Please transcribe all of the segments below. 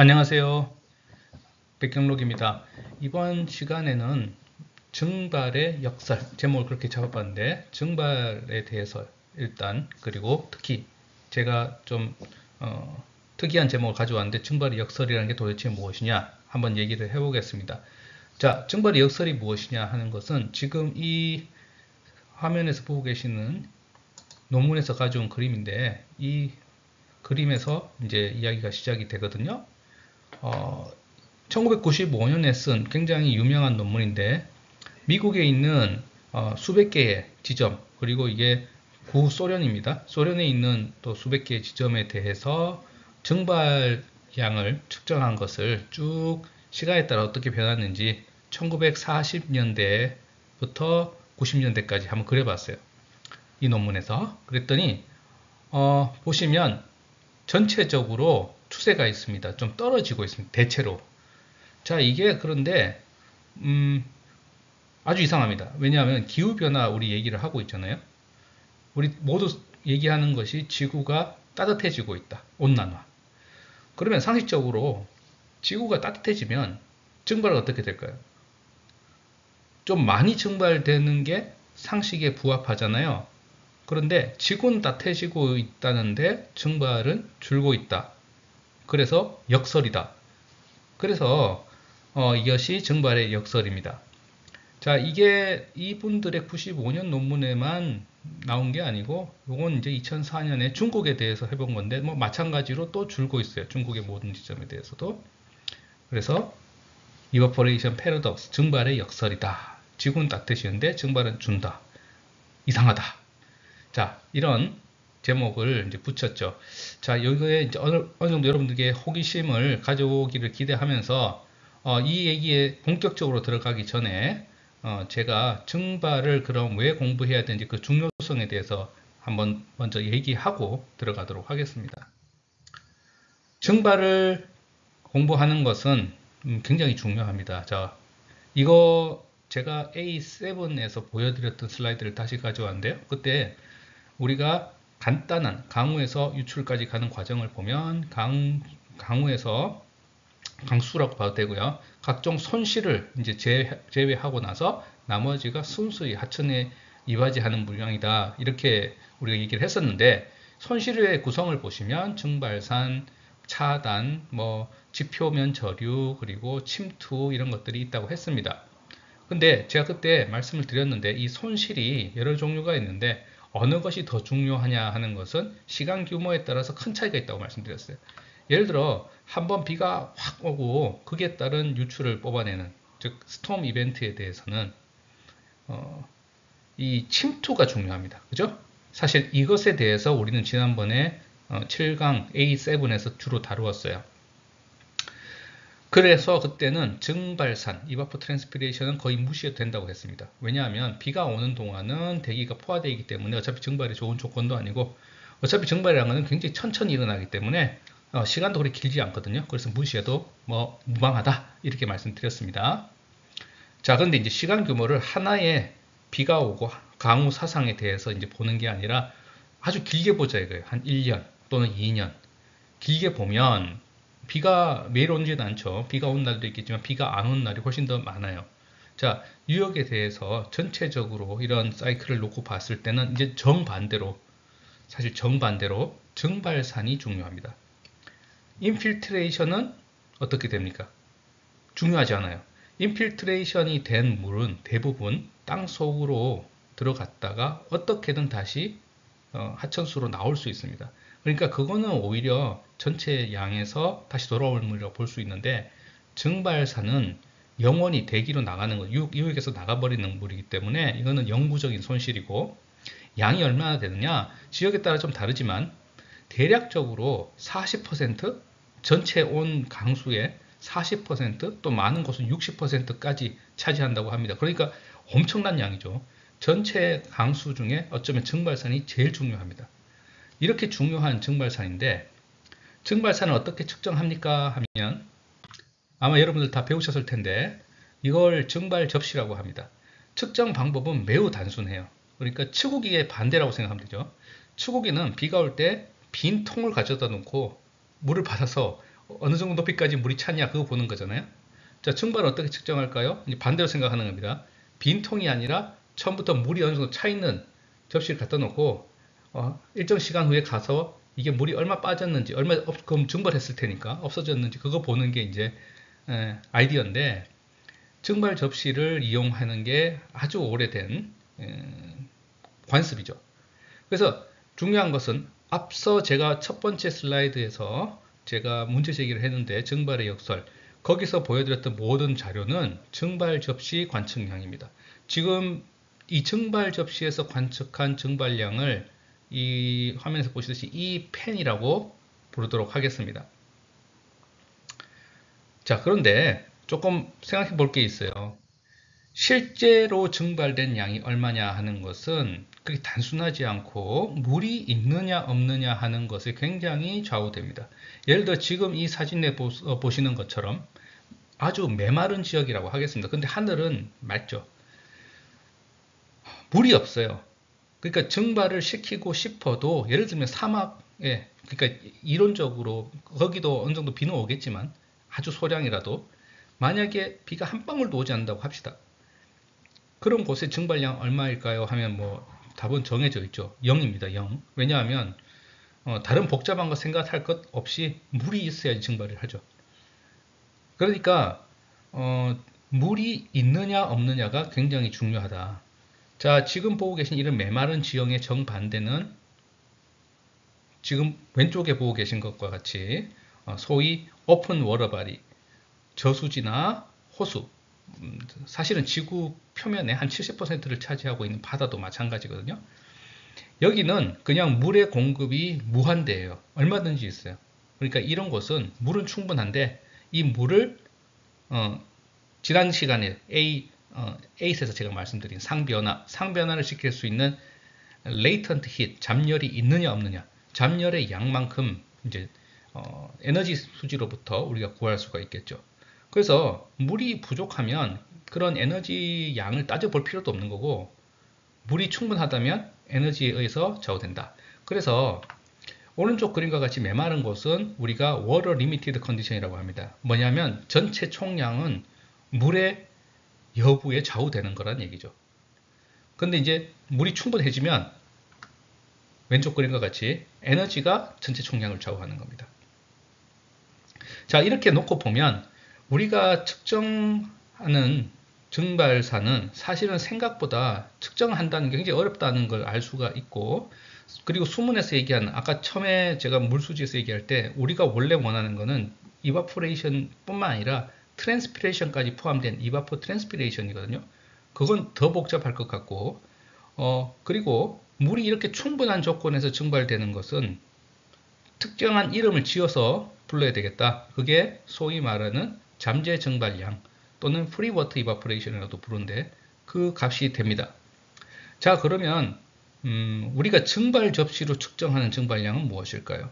안녕하세요. 백경록입니다. 이번 시간에는 증발의 역설, 제목을 그렇게 잡아봤는데 증발에 대해서 일단 그리고 특히 제가 좀 특이한 제목을 가져왔는데 증발의 역설이라는 게 도대체 무엇이냐 한번 얘기를 해보겠습니다. 자, 증발의 역설이 무엇이냐 하는 것은 지금 이 화면에서 보고 계시는 논문에서 가져온 그림인데 이 그림에서 이제 이야기가 시작이 되거든요. 1995년에 쓴 굉장히 유명한 논문인데 미국에 있는 수백 개의 지점 그리고 이게 구소련입니다. 소련에 있는 또 수백 개의 지점에 대해서 증발량을 측정한 것을 쭉 시간에 따라 어떻게 변했는지 1940년대부터 90년대까지 한번 그려봤어요. 이 논문에서 그랬더니 보시면 전체적으로 추세가 있습니다. 좀 떨어지고 있습니다. 대체로. 자, 이게 그런데 아주 이상합니다. 왜냐하면 기후변화 우리 얘기를 하고 있잖아요. 우리 모두 얘기하는 것이 지구가 따뜻해지고 있다. 온난화. 그러면 상식적으로 지구가 따뜻해지면 증발은 어떻게 될까요? 좀 많이 증발되는 게 상식에 부합하잖아요. 그런데 지구는 따뜻해지고 있다는데 증발은 줄고 있다. 그래서 역설이다. 그래서 이것이 증발의 역설입니다. 자, 이게 이분들의 95년 논문에만 나온 게 아니고 요건 이제 2004년에 중국에 대해서 해본 건데 뭐 마찬가지로 또 줄고 있어요. 중국의 모든 지점에 대해서도. 그래서 evaporation paradox, 증발의 역설이다. 지구는 따뜻해지는데 증발은 준다. 이상하다. 자, 이런 제목을 이제 붙였죠. 자, 여기에 이제 어느 정도 여러분들에게 호기심을 가져오기를 기대하면서 이 얘기에 본격적으로 들어가기 전에 제가 증발을 그럼 왜 공부해야 되는지 그 중요성에 대해서 한번 먼저 얘기하고 들어가도록 하겠습니다. 증발을 공부하는 것은 굉장히 중요합니다. 자, 이거 제가 A7에서 보여드렸던 슬라이드를 다시 가져왔는데요. 그때 우리가 간단한 강우에서 유출까지 가는 과정을 보면 강우에서 강수라고 봐도 되고요. 각종 손실을 이제 제외하고 나서 나머지가 순수히 하천에 이바지하는 물량이다. 이렇게 우리가 얘기를 했었는데 손실의 구성을 보시면 증발산, 차단, 뭐 지표면 저류, 그리고 침투 이런 것들이 있다고 했습니다. 근데 제가 그때 말씀을 드렸는데 이 손실이 여러 종류가 있는데 어느 것이 더 중요하냐 하는 것은 시간 규모에 따라서 큰 차이가 있다고 말씀드렸어요. 예를 들어 한번 비가 확 오고 그에 따른 유출을 뽑아내는 즉 스톰 이벤트에 대해서는 이 침투가 중요합니다. 그죠? 사실 이것에 대해서 우리는 지난번에 7강 A7에서 주로 다루었어요. 그래서 그때는 증발산, 이바포트랜스피레이션은 거의 무시해도 된다고 했습니다. 왜냐하면 비가 오는 동안은 대기가 포화되어 있기 때문에 어차피 증발이 좋은 조건도 아니고 어차피 증발이라는 것은 굉장히 천천히 일어나기 때문에 시간도 그렇게 길지 않거든요. 그래서 무시해도 뭐 무방하다 이렇게 말씀드렸습니다. 자, 그런데 이제 시간 규모를 하나의 비가 오고 강우 사상에 대해서 이제 보는 게 아니라 아주 길게 보자 이거예요. 한 1년 또는 2년 길게 보면 비가 매일 오지는 않죠. 비가 온 날도 있겠지만 비가 안 온 날이 훨씬 더 많아요. 자, 뉴욕에 대해서 전체적으로 이런 사이클을 놓고 봤을 때는 이제 정반대로 사실 정반대로 증발산이 중요합니다. 인필트레이션은 어떻게 됩니까? 중요하지 않아요. 인필트레이션이 된 물은 대부분 땅 속으로 들어갔다가 어떻게든 다시 하천수로 나올 수 있습니다. 그러니까 그거는 오히려 전체 양에서 다시 돌아올 물이라고 볼 수 있는데 증발산은 영원히 대기로 나가는 거, 유역에서 나가버리는 물이기 때문에 이거는 영구적인 손실이고 양이 얼마나 되느냐 지역에 따라 좀 다르지만 대략적으로 40% 전체 온 강수의 40%또 많은 곳은 60%까지 차지한다고 합니다. 그러니까 엄청난 양이죠. 전체 강수 중에 어쩌면 증발산이 제일 중요합니다. 이렇게 중요한 증발산인데 증발산을 어떻게 측정합니까 하면 아마 여러분들 다 배우셨을 텐데 이걸 증발 접시라고 합니다. 측정 방법은 매우 단순해요. 그러니까 치국이의 반대라고 생각하면 되죠. 치국이는 비가 올 때 빈 통을 가져다 놓고 물을 받아서 어느 정도 높이까지 물이 찼냐 그거 보는 거잖아요. 자, 증발은 어떻게 측정할까요? 이제 반대로 생각하는 겁니다. 빈 통이 아니라 처음부터 물이 어느 정도 차 있는 접시를 갖다 놓고 일정 시간 후에 가서 이게 물이 얼마 빠졌는지 얼마 그럼 증발했을 테니까 없어졌는지 그거 보는 게 이제 아이디어인데 증발 접시를 이용하는 게 아주 오래된 관습이죠. 그래서 중요한 것은 앞서 제가 첫 번째 슬라이드에서 제가 문제 제기를 했는데 증발의 역설 거기서 보여드렸던 모든 자료는 증발 접시 관측량입니다. 지금 이 증발 접시에서 관측한 증발량을 이 화면에서 보시듯이 이 펜이라고 부르도록 하겠습니다. 자, 그런데 조금 생각해 볼 게 있어요. 실제로 증발된 양이 얼마냐 하는 것은 그렇게 단순하지 않고 물이 있느냐 없느냐 하는 것에 굉장히 좌우됩니다. 예를 들어 지금 이 사진에 보시는 것처럼 아주 메마른 지역이라고 하겠습니다. 근데 하늘은 맑죠. 물이 없어요. 그러니까 증발을 시키고 싶어도 예를 들면 사막에 그러니까 이론적으로 거기도 어느 정도 비는 오겠지만 아주 소량이라도 만약에 비가 한 방울도 오지 않는다고 합시다. 그런 곳의 증발량 얼마일까요? 하면 뭐 답은 정해져 있죠. 0입니다. 0. 왜냐하면 다른 복잡한 거 생각할 것 없이 물이 있어야지 증발을 하죠. 그러니까 물이 있느냐 없느냐가 굉장히 중요하다. 자, 지금 보고 계신 이런 메마른 지형의 정반대는 지금 왼쪽에 보고 계신 것과 같이 소위 오픈 워터바디, 저수지나 호수, 사실은 지구 표면의 한 70%를 차지하고 있는 바다도 마찬가지거든요. 여기는 그냥 물의 공급이 무한대예요. 얼마든지 있어요. 그러니까 이런 곳은 물은 충분한데 이 물을 지난 시간에 A에서 제가 말씀드린 상변화를 시킬 수 있는 latent heat, 잠열이 있느냐 없느냐, 잠열의 양만큼 이제 에너지 수지로부터 우리가 구할 수가 있겠죠. 그래서 물이 부족하면 그런 에너지 양을 따져볼 필요도 없는 거고 물이 충분하다면 에너지에 의해서 좌우된다. 그래서 오른쪽 그림과 같이 메마른 곳은 우리가 water limited condition이라고 합니다. 뭐냐면 전체 총량은 물의 여부에 좌우되는 거란 얘기죠. 근데 이제 물이 충분해지면 왼쪽 그림과 같이 에너지가 전체 총량을 좌우하는 겁니다. 자, 이렇게 놓고 보면 우리가 측정하는 증발사는 사실은 생각보다 측정한다는 게 굉장히 어렵다는 걸 알 수가 있고, 그리고 수문에서 얘기하는 아까 처음에 제가 물수지에서 얘기할 때 우리가 원래 원하는 거는 이바포레이션 뿐만 아니라 트랜스피레이션까지 포함된 이바포 트랜스피레이션이거든요. 그건 더 복잡할 것 같고 그리고 물이 이렇게 충분한 조건에서 증발되는 것은 특정한 이름을 지어서 불러야 되겠다. 그게 소위 말하는 잠재 증발량 또는 프리 워터 이바포레이션이라도 부르는데 그 값이 됩니다. 자, 그러면 우리가 증발 접시로 측정하는 증발량은 무엇일까요?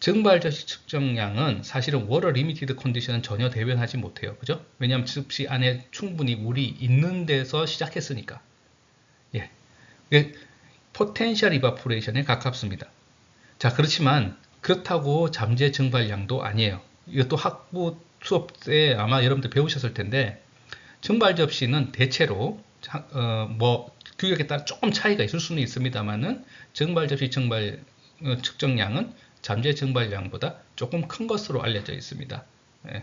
증발 접시 측정량은 사실은 워터 리미티드 컨디션은 전혀 대변하지 못해요. 그죠? 왜냐하면 접시 안에 충분히 물이 있는 데서 시작했으니까. 예. 포텐셜 이바포레이션에 가깝습니다. 자, 그렇지만 그렇다고 잠재 증발량도 아니에요. 이것도 학부 수업 때 아마 여러분들 배우셨을 텐데 증발 접시는 대체로 규격에 따라 조금 차이가 있을 수는 있습니다만은 증발 접시 증발 측정량은 잠재 증발량보다 조금 큰 것으로 알려져 있습니다.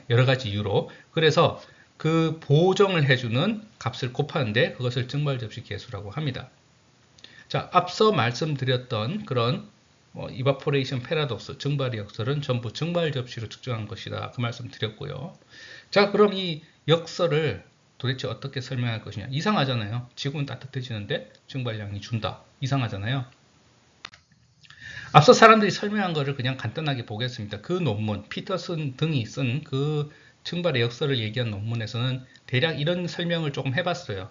여러 가지 이유로. 그래서 그 보정을 해주는 값을 곱하는데 그것을 증발 접시 계수라고 합니다. 자, 앞서 말씀드렸던 그런 이바포레이션 패러독스, 증발의 역설은 전부 증발 접시로 측정한 것이다. 그 말씀 드렸고요. 자, 그럼 이 역설을 도대체 어떻게 설명할 것이냐. 이상하잖아요. 지구는 따뜻해지는데 증발량이 준다. 이상하잖아요. 앞서 사람들이 설명한 것을 그냥 간단하게 보겠습니다. 그 논문, 피터슨 등이 쓴 그 증발의 역설을 얘기한 논문에서는 대략 이런 설명을 조금 해봤어요.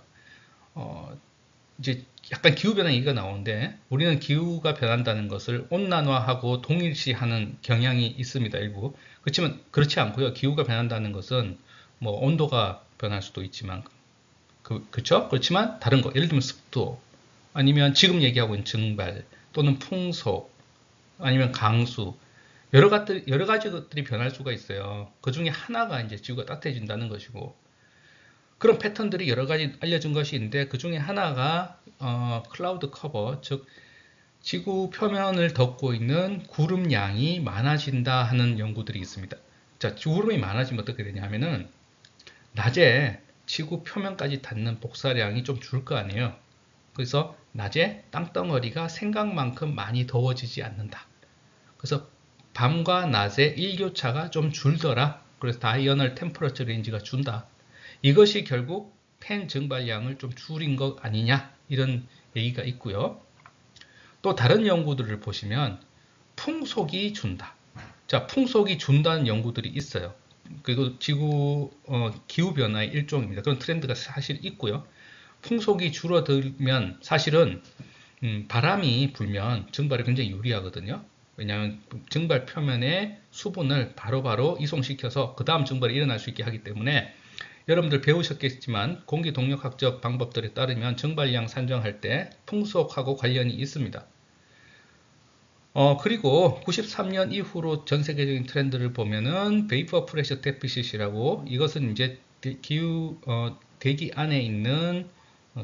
이제 약간 기후변화 얘기가 나오는데 우리는 기후가 변한다는 것을 온난화하고 동일시하는 경향이 있습니다. 일부. 그렇지만 그렇지 않고요. 기후가 변한다는 것은 뭐 온도가 변할 수도 있지만 그렇죠? 그렇지만 다른 거 예를 들면 습도 아니면 지금 얘기하고 있는 증발 또는 풍속 아니면 강수 여러 가지 것들이 변할 수가 있어요. 그 중에 하나가 이제 지구가 따뜻해진다는 것이고, 그런 패턴들이 여러 가지 알려진 것이 있는데, 그 중에 하나가, 클라우드 커버, 즉, 지구 표면을 덮고 있는 구름 양이 많아진다 하는 연구들이 있습니다. 자, 구름이 많아지면 어떻게 되냐면은, 낮에 지구 표면까지 닿는 복사량이 좀 줄 거 아니에요. 그래서 낮에 땅덩어리가 생각만큼 많이 더워지지 않는다. 그래서 밤과 낮의 일교차가 좀 줄더라. 그래서 다이어널 템퍼러처 레인지가 준다. 이것이 결국 팬 증발량을 좀 줄인 것 아니냐, 이런 얘기가 있고요. 또 다른 연구들을 보시면 풍속이 준다. 자, 풍속이 준다는 연구들이 있어요. 그리고 지구 기후변화의 일종입니다. 그런 트렌드가 사실 있고요. 풍속이 줄어들면 사실은 바람이 불면 증발에 굉장히 유리하거든요. 왜냐하면 증발 표면에 수분을 바로바로 이송시켜서 그 다음 증발이 일어날 수 있게 하기 때문에, 여러분들 배우셨겠지만 공기 동력학적 방법들에 따르면 증발량 산정할 때 풍속하고 관련이 있습니다. 그리고 93년 이후로 전 세계적인 트렌드를 보면은 베이퍼 프레셔 데피시시라고, 이것은 이제 대기 안에 있는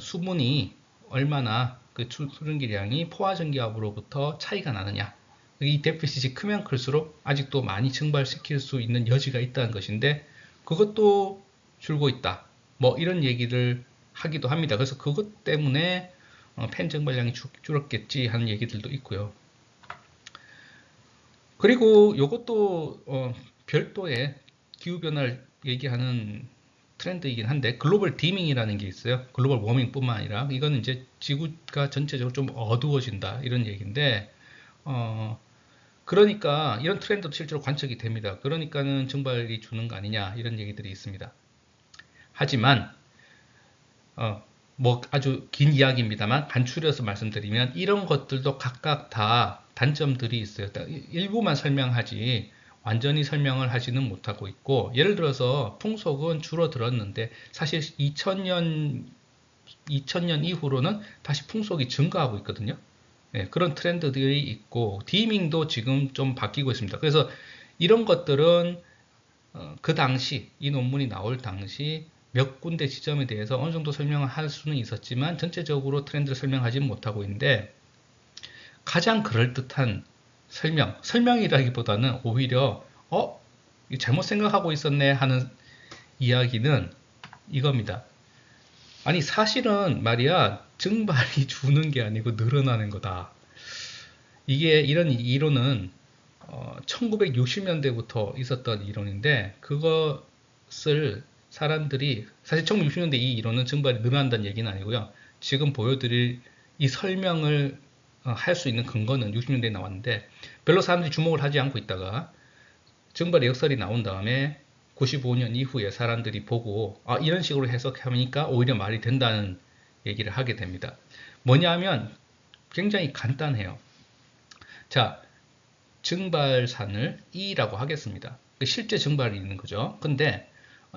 수분이 얼마나 그 수증기량이 포화전기압으로부터 차이가 나느냐. 이 데피시시 크면 클수록 아직도 많이 증발시킬 수 있는 여지가 있다는 것인데, 그것도 줄고 있다. 뭐 이런 얘기를 하기도 합니다. 그래서 그것 때문에 팬 증발량이 줄었겠지 하는 얘기들도 있고요. 그리고 이것도 별도의 기후변화를 얘기하는 트렌드이긴 한데, 글로벌 디밍이라는 게 있어요. 글로벌 워밍뿐만 아니라 이거는 이제 지구가 전체적으로 좀 어두워진다, 이런 얘기인데, 그러니까 이런 트렌드도 실제로 관측이 됩니다. 그러니까는 증발이 주는 거 아니냐, 이런 얘기들이 있습니다. 하지만 뭐 아주 긴 이야기입니다만 간추려서 말씀드리면, 이런 것들도 각각 다 단점들이 있어요. 일부만 설명하지 완전히 설명을 하지는 못하고 있고, 예를 들어서 풍속은 줄어들었는데 사실 2000년 이후로는 다시 풍속이 증가하고 있거든요. 예, 그런 트렌드들이 있고, 디밍도 지금 좀 바뀌고 있습니다. 그래서 이런 것들은 그 당시, 이 논문이 나올 당시 몇 군데 지점에 대해서 어느 정도 설명을 할 수는 있었지만 전체적으로 트렌드를 설명하지는 못하고 있는데, 가장 그럴듯한 설명이라기보다는 오히려 잘못 생각하고 있었네 하는 이야기는 이겁니다. 아니, 사실은 말이야, 증발이 주는 게 아니고 늘어나는 거다. 이런 이론은 1960년대부터 있었던 이론인데, 그것을 사람들이, 사실 1960년대 이 이론은 증발이 늘어난다는 얘기는 아니고요. 지금 보여드릴 이 설명을 할 수 있는 근거는 60년대에 나왔는데, 별로 사람들이 주목을 하지 않고 있다가 증발의 역설이 나온 다음에 95년 이후에 사람들이 보고 이런 식으로 해석하니까 오히려 말이 된다는 얘기를 하게 됩니다. 뭐냐면 굉장히 간단해요. 자, 증발산을 E라고 하겠습니다. 실제 증발이 있는 거죠. 근데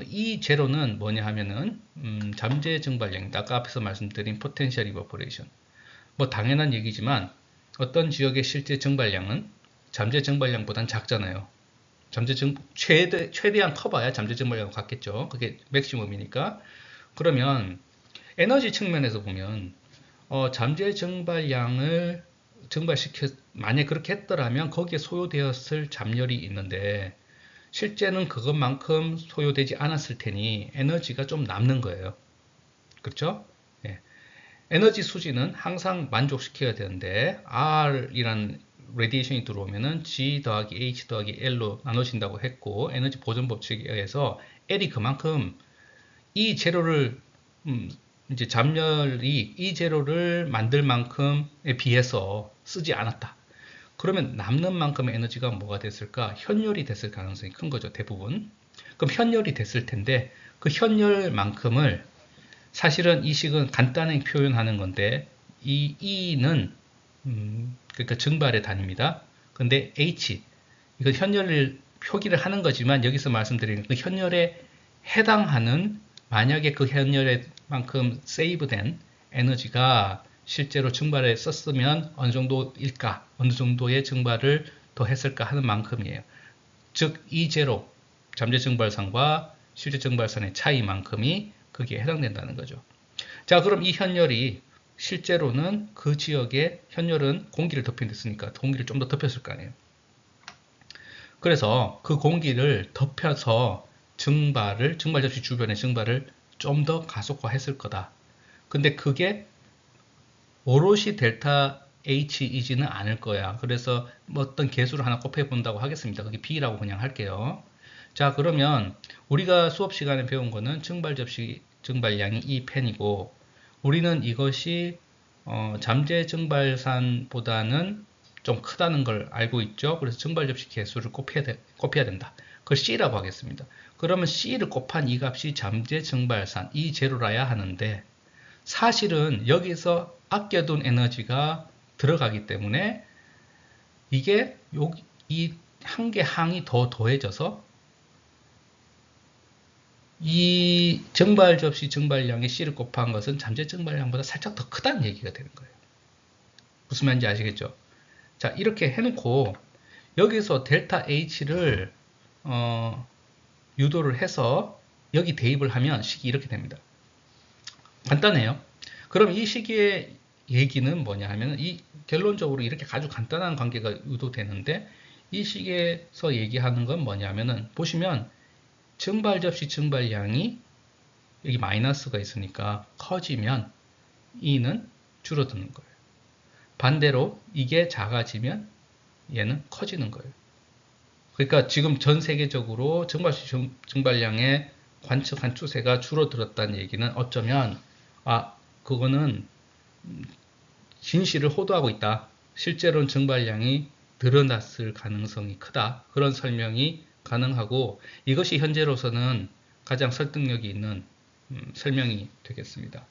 이 제로는 뭐냐 하면은 잠재 증발량이다. 아까 앞에서 말씀드린 포텐셜 이버포레이션. 뭐 당연한 얘기지만 어떤 지역의 실제 증발량은 잠재 증발량보단 작잖아요. 최대한 커봐야 잠재 증발량과 같겠죠. 그게 맥시멈이니까. 그러면 에너지 측면에서 보면 잠재 증발량을 만약 그렇게 했더라면 거기에 소요되었을 잠열이 있는데, 실제는 그것만큼 소요되지 않았을 테니 에너지가 좀 남는 거예요. 그렇죠? 예. 에너지 수지는 항상 만족시켜야 되는데, R이란 레디에이션이 들어오면은 G 더하기 H 더하기 L로 나눠진다고 했고, 에너지 보존 법칙에 의해서 L이 그만큼 이 제로를 이제 잠열이 이 제로를 만들 만큼에 비해서 쓰지 않았다. 그러면 남는 만큼의 에너지가 뭐가 됐을까? 현열이 됐을 가능성이 큰 거죠, 대부분. 그럼 현열이 됐을 텐데, 그 현열만큼을, 사실은 이 식은 간단하게 표현하는 건데, 이 E는 그러니까 증발의 단위입니다. 근데 H, 이건 현열을 표기를 하는 거지만 여기서 말씀드리는 그 현열에 해당하는, 만약에 그 현열에 만큼 세이브된 에너지가 실제로 증발에 썼으면 어느 정도일까? 어느 정도의 증발을 더했을까 하는 만큼이에요. 즉 E0 잠재 증발산과 실제 증발산의 차이만큼이 거기에 해당된다는 거죠. 자, 그럼 이 현열이 실제로는 그 지역에 현열은 공기를 덮인댔으니까 공기를 좀 더 덮였을 거 아니에요. 그래서 그 공기를 덮여서 증발 접시 주변의 증발을 좀 더 가속화했을 거다. 근데 그게 오롯이 델타 H이지는 않을 거야. 그래서 뭐 어떤 개수를 하나 곱해 본다고 하겠습니다. 그게 B라고 그냥 할게요. 자, 그러면 우리가 수업 시간에 배운 거는 증발 접시 증발량이 이 펜이고, 우리는 이것이 잠재 증발산보다는 좀 크다는 걸 알고 있죠. 그래서 증발 접시 개수를 곱해야 된다. 그걸 C라고 하겠습니다. 그러면 C를 곱한 이 값이 잠재 증발산 E0라야 하는데, 사실은 여기서 아껴둔 에너지가 들어가기 때문에 이게 이 한 개 항이 더 더해져서 이 증발 접시 증발량의 C를 곱한 것은 잠재 증발량보다 살짝 더 크다는 얘기가 되는 거예요. 무슨 말인지 아시겠죠? 자, 이렇게 해놓고 여기서 델타 H를 유도를 해서 여기 대입을 하면 식이 이렇게 됩니다. 간단해요. 그럼 이 식의 얘기는 뭐냐 하면, 이 결론적으로 이렇게 아주 간단한 관계가 유도되는데, 이 식에서 얘기하는 건 뭐냐 하면은, 보시면 증발 접시 증발량이 여기 마이너스가 있으니까 커지면 E는 줄어드는 거예요. 반대로 이게 작아지면 얘는 커지는 거예요. 그러니까 지금 전 세계적으로 증발 접시 증발량의 관측한 추세가 줄어들었다는 얘기는 어쩌면 그거는 진실을 호도하고 있다. 실제로는 증발량이 늘어났을 가능성이 크다. 그런 설명이 가능하고, 이것이 현재로서는 가장 설득력이 있는 설명이 되겠습니다.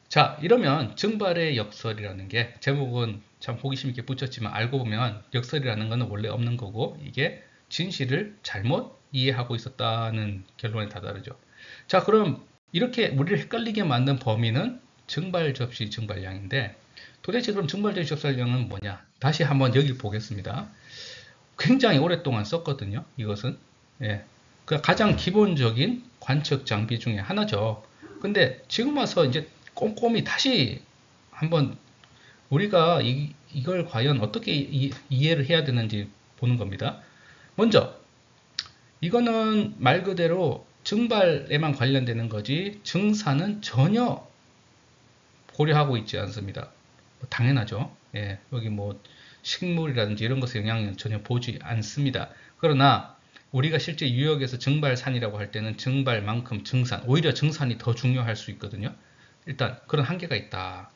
자, 이러면 증발의 역설이라는 게, 제목은 참 호기심 있게 붙였지만 알고 보면 역설이라는 것은 원래 없는 거고, 이게 진실을 잘못 이해하고 있었다는 결론에 다다르죠. 자, 그럼 이렇게 우리를 헷갈리게 만든 범위는 증발 접시 증발량인데, 도대체 그럼 증발 접시 증발량은 뭐냐? 다시 한번 여기를 보겠습니다. 굉장히 오랫동안 썼거든요. 이것은 그 가장 기본적인 관측 장비 중에 하나죠. 근데 지금 와서 이제 꼼꼼히 다시 한번 우리가 이걸 과연 어떻게 이해를 해야 되는지 보는 겁니다. 먼저 이거는 말 그대로 증발에만 관련되는 거지 증산은 전혀 고려하고 있지 않습니다. 당연하죠. 여기 뭐 식물이라든지 이런 것에 영향을 전혀 보지 않습니다. 그러나 우리가 실제 유역에서 증발산이라고 할 때는 증발만큼 증산, 오히려 증산이 더 중요할 수 있거든요. 일단 그런 한계가 있다.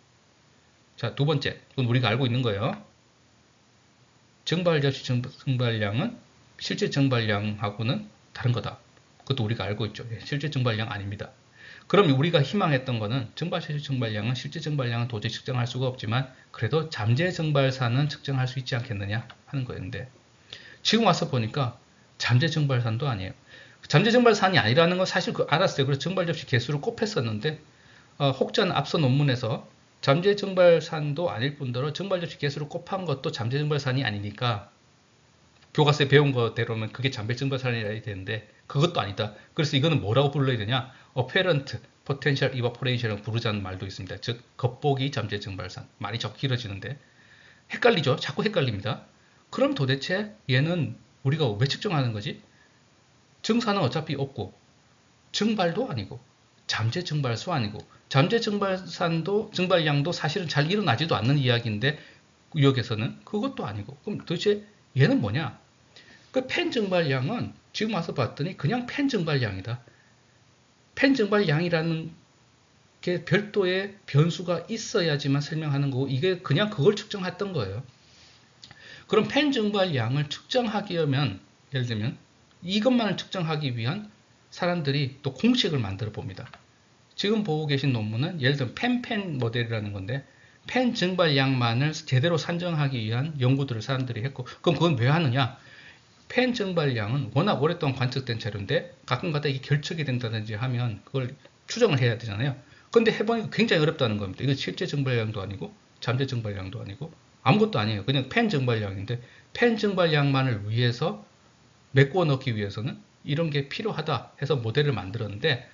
자, 두 번째, 그건 우리가 알고 있는 거예요. 증발 접시 증발량은 실제 증발량하고는 다른 거다. 그것도 우리가 알고 있죠. 실제 증발량 아닙니다. 그럼 우리가 희망했던 거는 증발 접시 증발량은 실제 증발량은 도저히 측정할 수가 없지만 그래도 잠재 증발산은 측정할 수 있지 않겠느냐 하는 거였는데, 지금 와서 보니까 잠재 증발산도 아니에요. 잠재 증발산이 아니라는 건 사실 알았어요. 그래서 증발 접시 개수를 곱했었는데 혹자는 앞서 논문에서 잠재 증발산도 아닐 뿐더러 증발 접시 개수를 곱한 것도 잠재 증발산이 아니니까 교과서에 배운 거대로면 그게 잠재 증발산이라야 되는데 그것도 아니다. 그래서 이거는 뭐라고 불러야 되냐? apparent potential evaporation이라고 부르자는 말도 있습니다. 즉 겉보기 잠재 증발산. 말이 적 길어지는데 헷갈리죠? 자꾸 헷갈립니다. 그럼 도대체 얘는 우리가 왜 측정하는 거지? 증산은 어차피 없고 증발도 아니고 잠재 증발수 아니고 잠재 증발산도 증발량도 사실은 잘 일어나지도 않는 이야기인데 유역에서는 그것도 아니고, 그럼 도대체 얘는 뭐냐? 그 펜 증발량은 지금 와서 봤더니 그냥 펜 증발량이다. 펜 증발량이라는 게 별도의 변수가 있어야지만 설명하는 거고, 이게 그냥 그걸 측정했던 거예요. 그럼 펜 증발량을 측정하기 위하면, 예를 들면 이것만을 측정하기 위한 사람들이 또 공식을 만들어 봅니다. 지금 보고 계신 논문은 예를 들면 펜 모델이라는 건데, 펜 증발량만을 제대로 산정하기 위한 연구들을 사람들이 했고, 그럼 그건 왜 하느냐? 펜 증발량은 워낙 오랫동안 관측된 자료인데 가끔가다 이게 결척이 된다든지 하면 그걸 추정을 해야 되잖아요. 근데 해보니까 굉장히 어렵다는 겁니다. 이거 실제 증발량도 아니고 잠재 증발량도 아니고 아무것도 아니에요. 그냥 펜 증발량인데 펜 증발량만을 위해서 메꿔 넣기 위해서는 이런 게 필요하다 해서 모델을 만들었는데,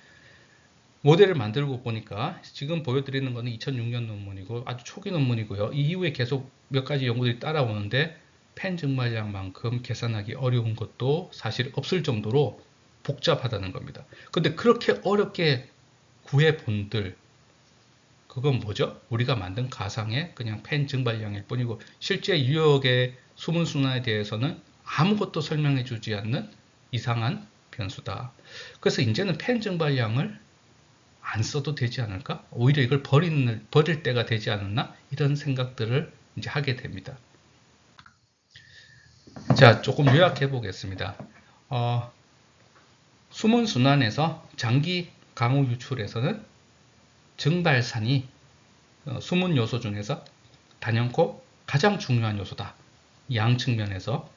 모델을 만들고 보니까 지금 보여드리는 거는 2006년 논문이고 아주 초기 논문이고요. 이 이후에 계속 몇 가지 연구들이 따라오는데 펜 증발량만큼 계산하기 어려운 것도 사실 없을 정도로 복잡하다는 겁니다. 근데 그렇게 어렵게 구해본들, 그건 뭐죠? 우리가 만든 가상의 그냥 펜 증발량일 뿐이고 실제 유역의 수분 순환에 대해서는 아무것도 설명해 주지 않는 이상한 변수다. 그래서 이제는 펜 증발량을 안 써도 되지 않을까? 오히려 이걸 버릴 때가 되지 않았나? 이런 생각들을 이제 하게 됩니다. 자, 조금 요약해 보겠습니다. 수문 순환에서 장기 강우 유출에서는 증발산이 수문 요소 중에서 단연코 가장 중요한 요소다. 양 측면에서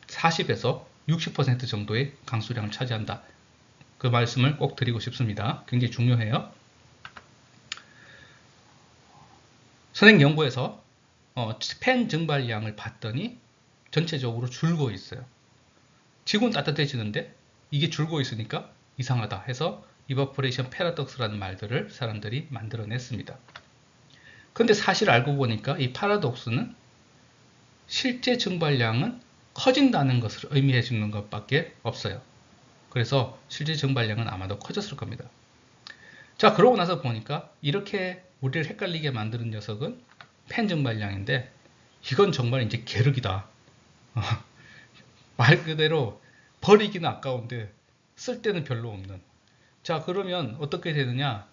40에서 60% 정도의 강수량을 차지한다. 그 말씀을 꼭 드리고 싶습니다. 굉장히 중요해요. 선행 연구에서 펜 증발량을 봤더니 전체적으로 줄고 있어요. 지구는 따뜻해지는데 이게 줄고 있으니까 이상하다 해서 이버포레이션 패러독스라는 말들을 사람들이 만들어냈습니다. 근데 사실 알고 보니까 이 파라독스는 실제 증발량은 커진다는 것을 의미해 주는 것밖에 없어요. 그래서 실제 증발량은 아마도 커졌을 겁니다. 자, 그러고 나서 보니까 이렇게 우리를 헷갈리게 만드는 녀석은 펜 증발량인데 이건 정말 이제 계륵이다. 말 그대로 버리기는 아까운데 쓸 때는 별로 없는. 자, 그러면 어떻게 되느냐?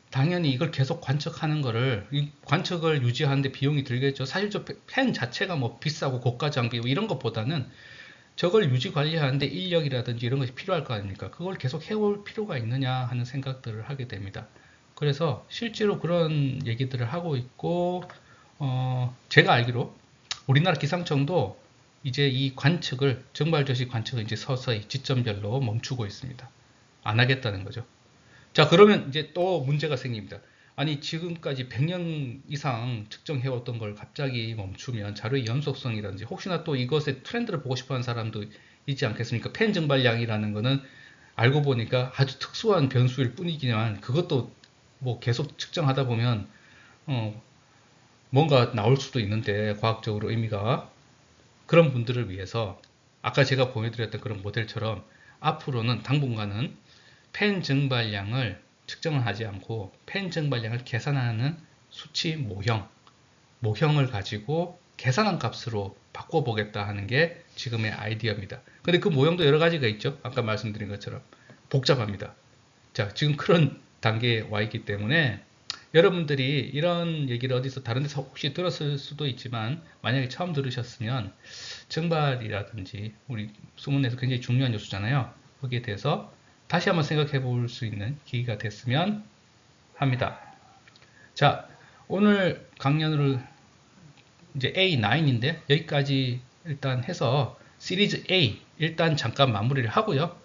당연히 이걸 계속 관측하는 거를, 이 관측을 유지하는데 비용이 들겠죠. 사실 저 펜 자체가 뭐 비싸고 고가 장비 이런 것보다는 저걸 유지 관리하는데 인력이라든지 이런 것이 필요할 거 아닙니까? 그걸 계속 해올 필요가 있느냐 하는 생각들을 하게 됩니다. 그래서 실제로 그런 얘기들을 하고 있고, 제가 알기로 우리나라 기상청도 이제 이 관측을, 증발저시 관측을 이제 서서히 지점별로 멈추고 있습니다. 안 하겠다는 거죠. 자, 그러면 이제 또 문제가 생깁니다. 아니, 지금까지 100년 이상 측정해왔던 걸 갑자기 멈추면 자료의 연속성이라든지 혹시나 또 이것의 트렌드를 보고 싶어 하는 사람도 있지 않겠습니까? 펜 증발량이라는 거는 알고 보니까 아주 특수한 변수일 뿐이지만 그것도 뭐 계속 측정하다 보면 뭔가 나올 수도 있는데, 과학적으로 의미가, 그런 분들을 위해서 아까 제가 보여드렸던 그런 모델처럼 앞으로는 당분간은 펜 증발량을 측정을 하지 않고 펜 증발량을 계산하는 수치 모형을 가지고 계산한 값으로 바꿔보겠다 하는 게 지금의 아이디어입니다. 근데 그 모형도 여러 가지가 있죠. 아까 말씀드린 것처럼 복잡합니다. 자, 지금 그런 단계에 와 있기 때문에 여러분들이 이런 얘기를 어디서 다른 데서 혹시 들었을 수도 있지만 만약에 처음 들으셨으면 증발이라든지 우리 수문에서 굉장히 중요한 요소잖아요. 거기에 대해서 다시 한번 생각해 볼 수 있는 기회가 됐으면 합니다. 자, 오늘 강연을 이제 A9인데 여기까지 일단 해서 시리즈 A 일단 잠깐 마무리를 하고요.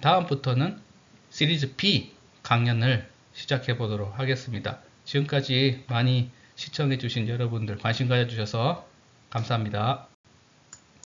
다음부터는 시리즈 B 강연을 시작해 보도록 하겠습니다. 지금까지 많이 시청해 주신 여러분들 관심 가져주셔서 감사합니다.